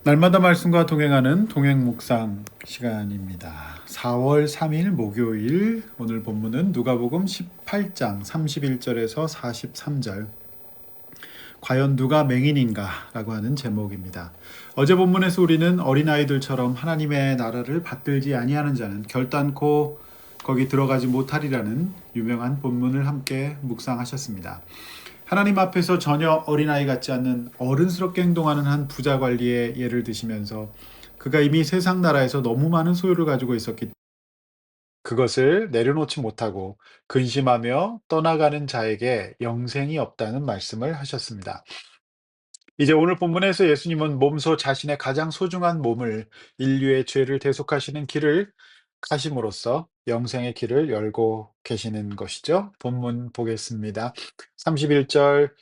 날마다 말씀과 동행하는 동행 묵상 시간입니다. 4월 3일 목요일 오늘 본문은 누가복음 18장 31절에서 43절. 과연 누가 맹인인가라고 하는 제목입니다. 어제 본문에서 우리는 어린아이들처럼 하나님의 나라를 받들지 아니하는 자는 결단코 거기 들어가지 못하리라는 유명한 본문을 함께 묵상하셨습니다. 하나님 앞에서 전혀 어린아이 같지 않는 어른스럽게 행동하는 한 부자 관리의 예를 드시면서 그가 이미 세상 나라에서 너무 많은 소유를 가지고 있었기 때문에 그것을 내려놓지 못하고 근심하며 떠나가는 자에게 영생이 없다는 말씀을 하셨습니다. 이제 오늘 본문에서 예수님은 몸소 자신의 가장 소중한 몸을 인류의 죄를 대속하시는 길을 가심으로써 영생의 길을 열고 계시는 것이죠. 본문 보겠습니다. 31절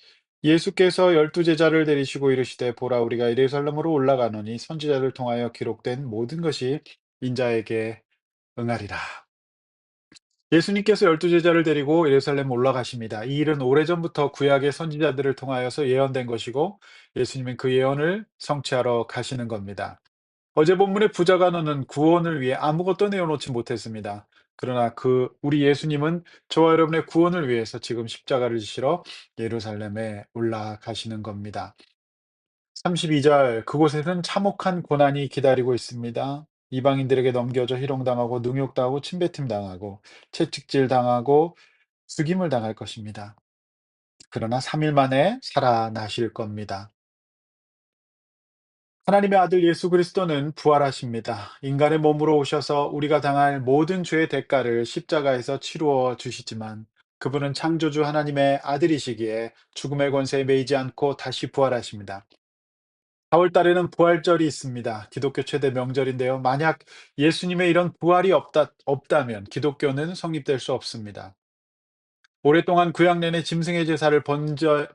예수께서 열두 제자를 데리시고 이르시되 보라 우리가 예루살렘으로 올라가노니 선지자를 통하여 기록된 모든 것이 인자에게 응하리라. 예수님께서 열두 제자를 데리고 예루살렘 올라가십니다. 이 일은 오래전부터 구약의 선지자들을 통하여서 예언된 것이고 예수님은 그 예언을 성취하러 가시는 겁니다. 어제 본문의 부자가 너는 구원을 위해 아무것도 내어놓지 못했습니다. 그러나 우리 예수님은 저와 여러분의 구원을 위해서 지금 십자가를 지시러 예루살렘에 올라가시는 겁니다. 32절 그곳에는 참혹한 고난이 기다리고 있습니다. 이방인들에게 넘겨져 희롱당하고 능욕당하고 침뱉음 당하고 채찍질 당하고 죽임을 당할 것입니다. 그러나 3일 만에 살아나실 겁니다. 하나님의 아들 예수 그리스도는 부활하십니다. 인간의 몸으로 오셔서 우리가 당할 모든 죄의 대가를 십자가에서 치루어 주시지만 그분은 창조주 하나님의 아들이시기에 죽음의 권세에 매이지 않고 다시 부활하십니다. 4월 달에는 부활절이 있습니다. 기독교 최대 명절인데요. 만약 예수님의 이런 부활이 없다면 기독교는 성립될 수 없습니다. 오랫동안 구약 내내 짐승의 제사를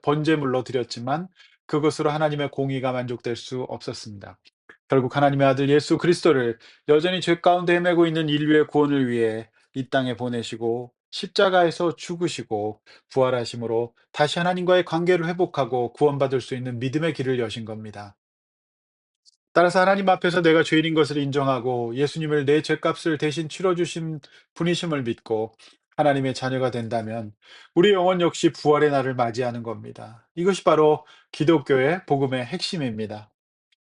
번제물로 드렸지만 그것으로 하나님의 공의가 만족될 수 없었습니다. 결국 하나님의 아들 예수 그리스도를 여전히 죄 가운데 헤매고 있는 인류의 구원을 위해 이 땅에 보내시고 십자가에서 죽으시고 부활하심으로 다시 하나님과의 관계를 회복하고 구원받을 수 있는 믿음의 길을 여신 겁니다. 따라서 하나님 앞에서 내가 죄인인 것을 인정하고 예수님을 내 죄값을 대신 치러 주신 분이심을 믿고 하나님의 자녀가 된다면 우리 영혼 역시 부활의 날을 맞이하는 겁니다. 이것이 바로 기독교의 복음의 핵심입니다.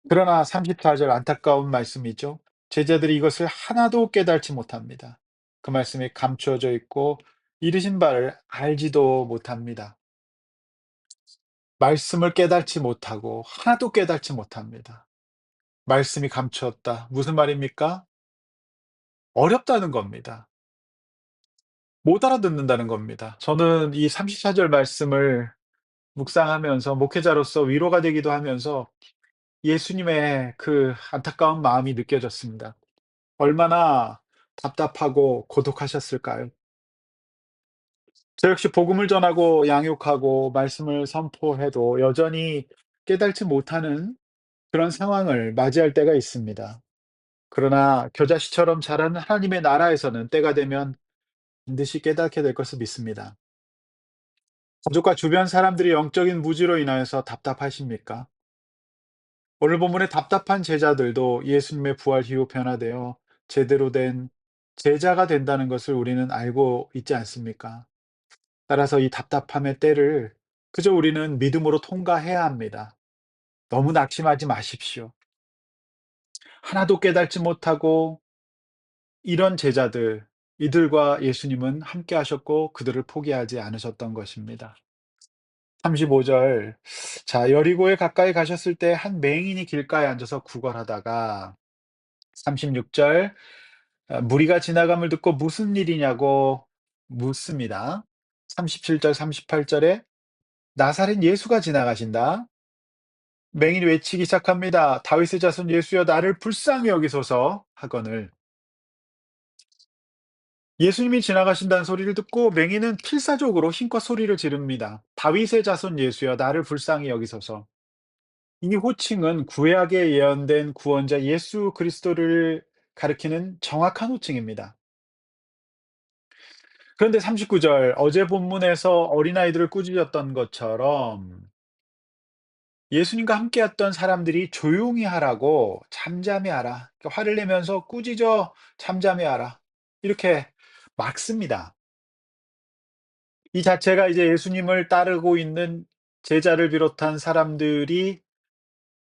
그러나 34절 안타까운 말씀이죠. 제자들이 이것을 하나도 깨달지 못합니다. 그 말씀이 감추어져 있고 이르신 바를 알지도 못합니다. 말씀을 깨달지 못하고 하나도 깨달지 못합니다. 말씀이 감추었다. 무슨 말입니까? 어렵다는 겁니다. 못 알아듣는다는 겁니다. 저는 이 34절 말씀을 묵상하면서 목회자로서 위로가 되기도 하면서 예수님의 그 안타까운 마음이 느껴졌습니다. 얼마나 답답하고 고독하셨을까요? 저 역시 복음을 전하고 양육하고 말씀을 선포해도 여전히 깨닫지 못하는 그런 상황을 맞이할 때가 있습니다. 그러나 겨자씨처럼 자라는 하나님의 나라에서는 때가 되면 반드시 깨닫게 될 것을 믿습니다. 가족과 주변 사람들이 영적인 무지로 인하여서 답답하십니까? 오늘 본문의 답답한 제자들도 예수님의 부활 이후 변화되어 제대로 된 제자가 된다는 것을 우리는 알고 있지 않습니까? 따라서 이 답답함의 때를 그저 우리는 믿음으로 통과해야 합니다. 너무 낙심하지 마십시오. 하나도 깨닫지 못하고 이런 제자들, 이들과 예수님은 함께 하셨고 그들을 포기하지 않으셨던 것입니다. 35절. 자, 여리고에 가까이 가셨을 때 한 맹인이 길가에 앉아서 구걸하다가 36절. 무리가 지나감을 듣고 무슨 일이냐고 묻습니다. 37절, 38절에 나사렛 예수가 지나가신다. 맹인이 외치기 시작합니다. 다윗의 자손 예수여 나를 불쌍히 여기소서 하거늘 예수님이 지나가신다는 소리를 듣고 맹인은 필사적으로 힘껏 소리를 지릅니다. 다윗의 자손 예수여 나를 불쌍히 여기소서. 이 호칭은 구약에 예언된 구원자 예수 그리스도를 가리키는 정확한 호칭입니다. 그런데 39절 어제 본문에서 어린아이들을 꾸짖었던 것처럼 예수님과 함께했던 사람들이 조용히 하라고 잠잠히 하라. 그러니까 화를 내면서 꾸짖어 잠잠히 하라. 이렇게 막습니다. 이 자체가 이제 예수님을 따르고 있는 제자를 비롯한 사람들이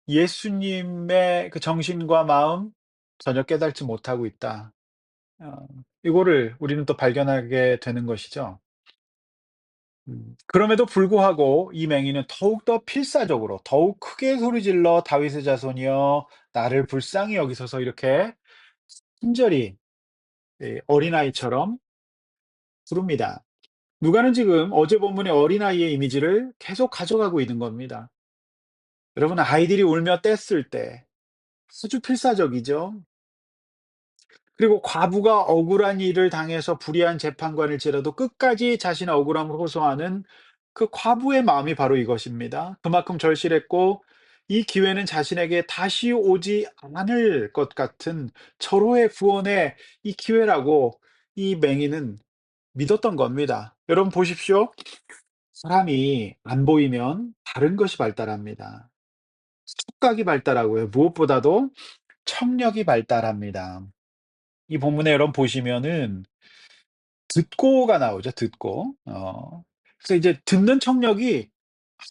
예수님의 그 정신과 마음 전혀 깨닫지 못하고 있다. 어 이거를 우리는 또 발견하게 되는 것이죠. 그럼에도 불구하고 이 맹인은 더욱더 필사적으로 더욱 크게 소리질러 "다윗의 자손이여 나를 불쌍히 여기소서." 이렇게 친절히 어린아이처럼 부릅니다. 누가는 지금 어제 본문의 어린아이의 이미지를 계속 가져가고 있는 겁니다. 여러분 아이들이 울며 뗐을 때 아주 필사적이죠. 그리고 과부가 억울한 일을 당해서 불의한 재판관을 치러도 끝까지 자신의 억울함을 호소하는 그 과부의 마음이 바로 이것입니다. 그만큼 절실했고 이 기회는 자신에게 다시 오지 않을 것 같은 절호의 구원의 이 기회라고 이 맹인은 믿었던 겁니다. 여러분 보십시오. 사람이 안 보이면 다른 것이 발달합니다. 촉각이 발달하고요. 무엇보다도 청력이 발달합니다. 이 본문에 여러분 보시면은 듣고가 나오죠, 듣고. 그래서 이제 듣는 청력이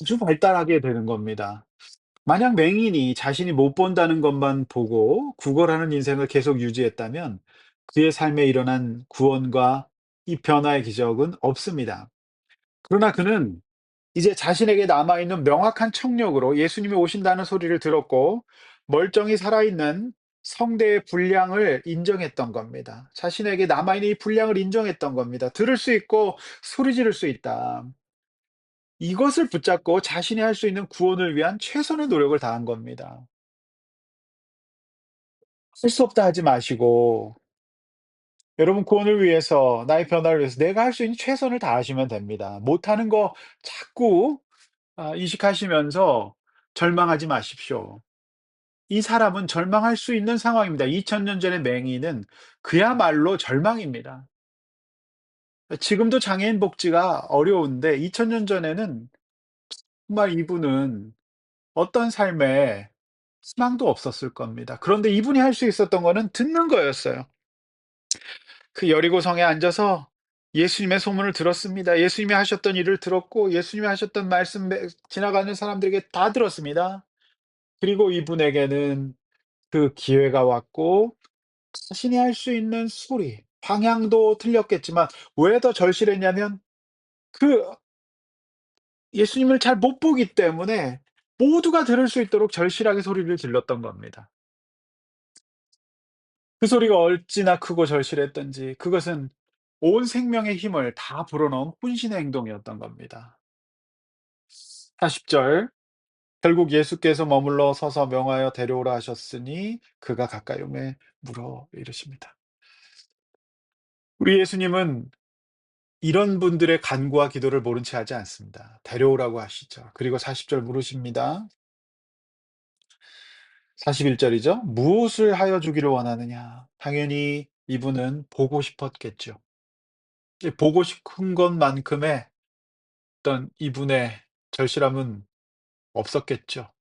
아주 발달하게 되는 겁니다. 만약 맹인이 자신이 못 본다는 것만 보고 구걸하는 인생을 계속 유지했다면 그의 삶에 일어난 구원과 이 변화의 기적은 없습니다. 그러나 그는 이제 자신에게 남아있는 명확한 청력으로 예수님이 오신다는 소리를 들었고 멀쩡히 살아있는 성대의 분량을 인정했던 겁니다. 자신에게 남아있는 이 분량을 인정했던 겁니다. 들을 수 있고 소리 지를 수 있다. 이것을 붙잡고 자신이 할 수 있는 구원을 위한 최선의 노력을 다한 겁니다. 할 수 없다 하지 마시고 여러분 구원을 위해서 나의 변화를 위해서 내가 할 수 있는 최선을 다하시면 됩니다. 못하는 거 자꾸 인식하시면서 절망하지 마십시오. 이 사람은 절망할 수 있는 상황입니다. 2000년 전의 맹인은 그야말로 절망입니다. 지금도 장애인 복지가 어려운데 2000년 전에는 정말 이분은 어떤 삶에 희망도 없었을 겁니다. 그런데 이분이 할 수 있었던 거는 듣는 거였어요. 그 여리고성에 앉아서 예수님의 소문을 들었습니다. 예수님이 하셨던 일을 들었고 예수님이 하셨던 말씀 지나가는 사람들에게 다 들었습니다. 그리고 이분에게는 그 기회가 왔고 자신이 할 수 있는 소리, 방향도 틀렸겠지만 왜 더 절실했냐면 그 예수님을 잘 못 보기 때문에 모두가 들을 수 있도록 절실하게 소리를 질렀던 겁니다. 그 소리가 얼마나 크고 절실했던지 그것은 온 생명의 힘을 다 불어넣은 혼신의 행동이었던 겁니다. 40절 결국 예수께서 머물러 서서 명하여 데려오라 하셨으니 그가 가까이 오매 물어 이르십니다. 우리 예수님은 이런 분들의 간구와 기도를 모른 채 하지 않습니다. 데려오라고 하시죠. 그리고 40절 물으십니다. 41절이죠. 무엇을 하여 주기를 원하느냐? 당연히 이분은 보고 싶었겠죠. 이 보고 싶은 것만큼의 어떤 이분의 절실함은 없었겠죠.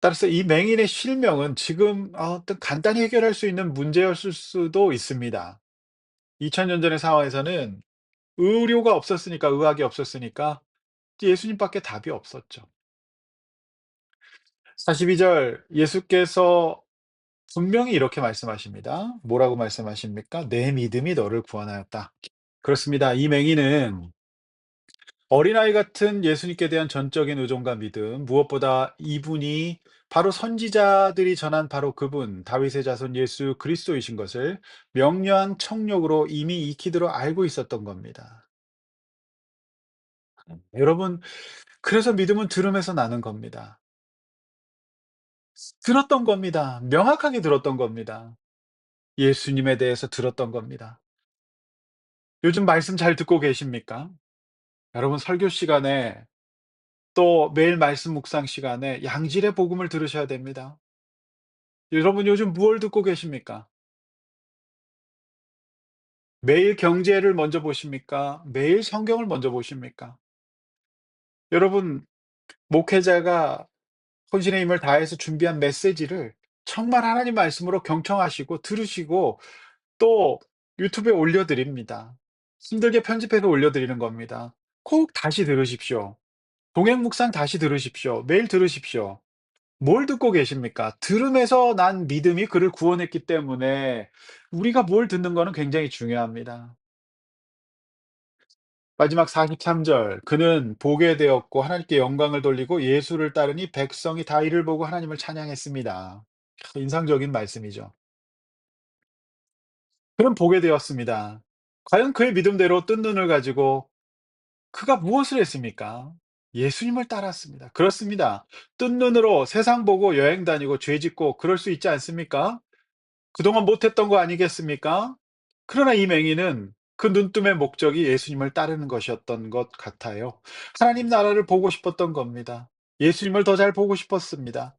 따라서 이 맹인의 실명은 지금 어떤 간단히 해결할 수 있는 문제였을 수도 있습니다. 2000년 전의 상황에서는 의료가 없었으니까 의학이 없었으니까 예수님밖에 답이 없었죠. 42절 예수께서 분명히 이렇게 말씀하십니다. 뭐라고 말씀하십니까? "내 믿음이 너를 구원하였다." 그렇습니다. 이 맹인은 어린아이 같은 예수님께 대한 전적인 의존과 믿음, 무엇보다 이분이 바로 선지자들이 전한 바로 그분, 다윗의 자손 예수 그리스도이신 것을 명료한 청력으로 이미 익히도록 알고 있었던 겁니다. 여러분, 그래서 믿음은 들음에서 나는 겁니다. 들었던 겁니다. 명확하게 들었던 겁니다. 예수님에 대해서 들었던 겁니다. 요즘 말씀 잘 듣고 계십니까? 여러분 설교 시간에 또 매일 말씀 묵상 시간에 양질의 복음을 들으셔야 됩니다. 여러분 요즘 무엇을 듣고 계십니까? 매일 경제를 먼저 보십니까? 매일 성경을 먼저 보십니까? 여러분 목회자가 혼신의 힘을 다해서 준비한 메시지를 정말 하나님 말씀으로 경청하시고 들으시고 또 유튜브에 올려드립니다. 힘들게 편집해서 올려드리는 겁니다. 꼭 다시 들으십시오. 동행 묵상 다시 들으십시오. 매일 들으십시오. 뭘 듣고 계십니까? 들음에서 난 믿음이 그를 구원했기 때문에 우리가 뭘 듣는 거는 굉장히 중요합니다. 마지막 43 절. 그는 보게 되었고 하나님께 영광을 돌리고 예수를 따르니 백성이 다 이를 보고 하나님을 찬양했습니다. 인상적인 말씀이죠. 그는 보게 되었습니다. 과연 그의 믿음대로 뜬 눈을 가지고 그가 무엇을 했습니까? 예수님을 따랐습니다. 그렇습니다. 뜬 눈으로 세상 보고 여행 다니고 죄 짓고 그럴 수 있지 않습니까? 그동안 못했던 거 아니겠습니까? 그러나 이 맹인은 그 눈뜸의 목적이 예수님을 따르는 것이었던 것 같아요. 하나님 나라를 보고 싶었던 겁니다. 예수님을 더 잘 보고 싶었습니다.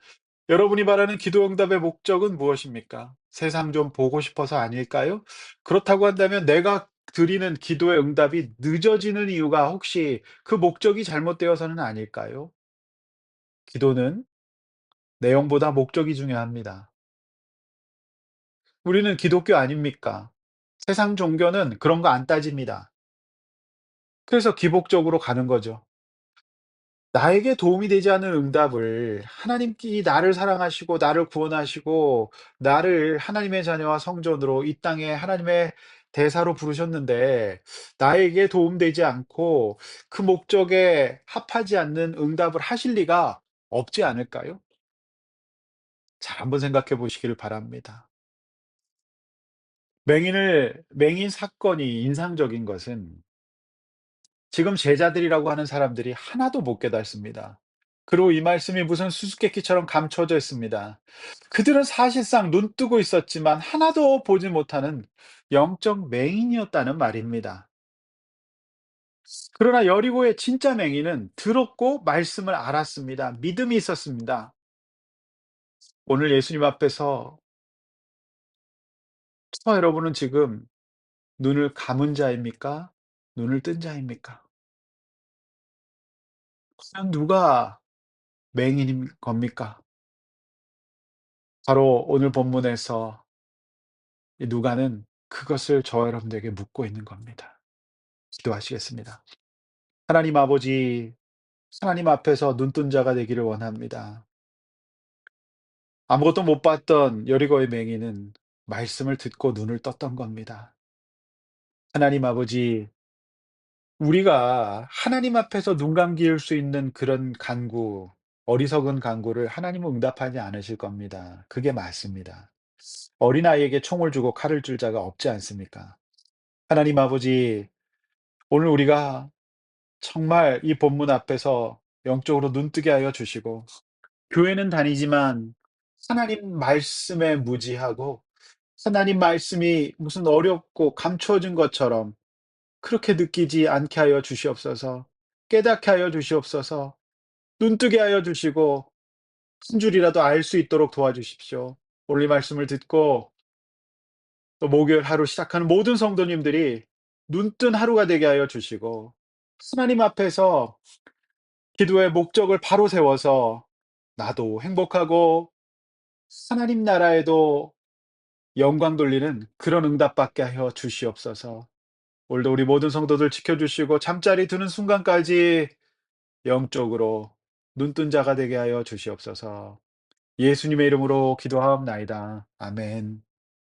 여러분이 바라는 기도 응답의 목적은 무엇입니까? 세상 좀 보고 싶어서 아닐까요? 그렇다고 한다면 내가 드리는 기도의 응답이 늦어지는 이유가 혹시 그 목적이 잘못되어서는 아닐까요? 기도는 내용보다 목적이 중요합니다. 우리는 기독교 아닙니까? 세상 종교는 그런 거 안 따집니다. 그래서 기복적으로 가는 거죠. 나에게 도움이 되지 않는 응답을 하나님께 나를 사랑하시고 나를 구원하시고 나를 하나님의 자녀와 성전으로 이 땅에 하나님의 대사로 부르셨는데 나에게 도움되지 않고 그 목적에 합하지 않는 응답을 하실 리가 없지 않을까요? 잘 한번 생각해 보시기를 바랍니다. 맹인 사건이 인상적인 것은 지금 제자들이라고 하는 사람들이 하나도 못 깨닫습니다. 그리고 이 말씀이 무슨 수수께끼처럼 감춰져 있습니다. 그들은 사실상 눈뜨고 있었지만 하나도 보지 못하는 영적 맹인이었다는 말입니다. 그러나 여리고의 진짜 맹인은 들었고 말씀을 알았습니다. 믿음이 있었습니다. 오늘 예수님 앞에서 여러분은 지금 눈을 감은 자입니까? 눈을 뜬 자입니까? 과연 누가 맹인인 겁니까? 바로 오늘 본문에서 이 누가는 그것을 저와 여러분들에게 묻고 있는 겁니다. 기도하시겠습니다. 하나님 아버지, 하나님 앞에서 눈뜬 자가 되기를 원합니다. 아무것도 못 봤던 여리고의 맹인은 말씀을 듣고 눈을 떴던 겁니다. 하나님 아버지, 우리가 하나님 앞에서 눈 감길 수 있는 그런 간구, 어리석은 간구를 하나님은 응답하지 않으실 겁니다. 그게 맞습니다. 어린아이에게 총을 주고 칼을 줄 자가 없지 않습니까? 하나님 아버지, 오늘 우리가 정말 이 본문 앞에서 영적으로 눈뜨게 하여 주시고 교회는 다니지만 하나님 말씀에 무지하고 하나님 말씀이 무슨 어렵고 감추어진 것처럼 그렇게 느끼지 않게 하여 주시옵소서. 깨닫게 하여 주시옵소서. 눈뜨게 하여 주시고 한 줄이라도 알 수 있도록 도와주십시오. 오늘 이 말씀을 듣고 또 목요일 하루 시작하는 모든 성도님들이 눈뜬 하루가 되게 하여 주시고 하나님 앞에서 기도의 목적을 바로 세워서 나도 행복하고 하나님 나라에도 영광 돌리는 그런 응답받게 하여 주시옵소서. 오늘도 우리 모든 성도들 지켜주시고 잠자리 드는 순간까지 영적으로 눈뜬 자가 되게 하여 주시옵소서. 예수님의 이름으로 기도하옵나이다. 아멘.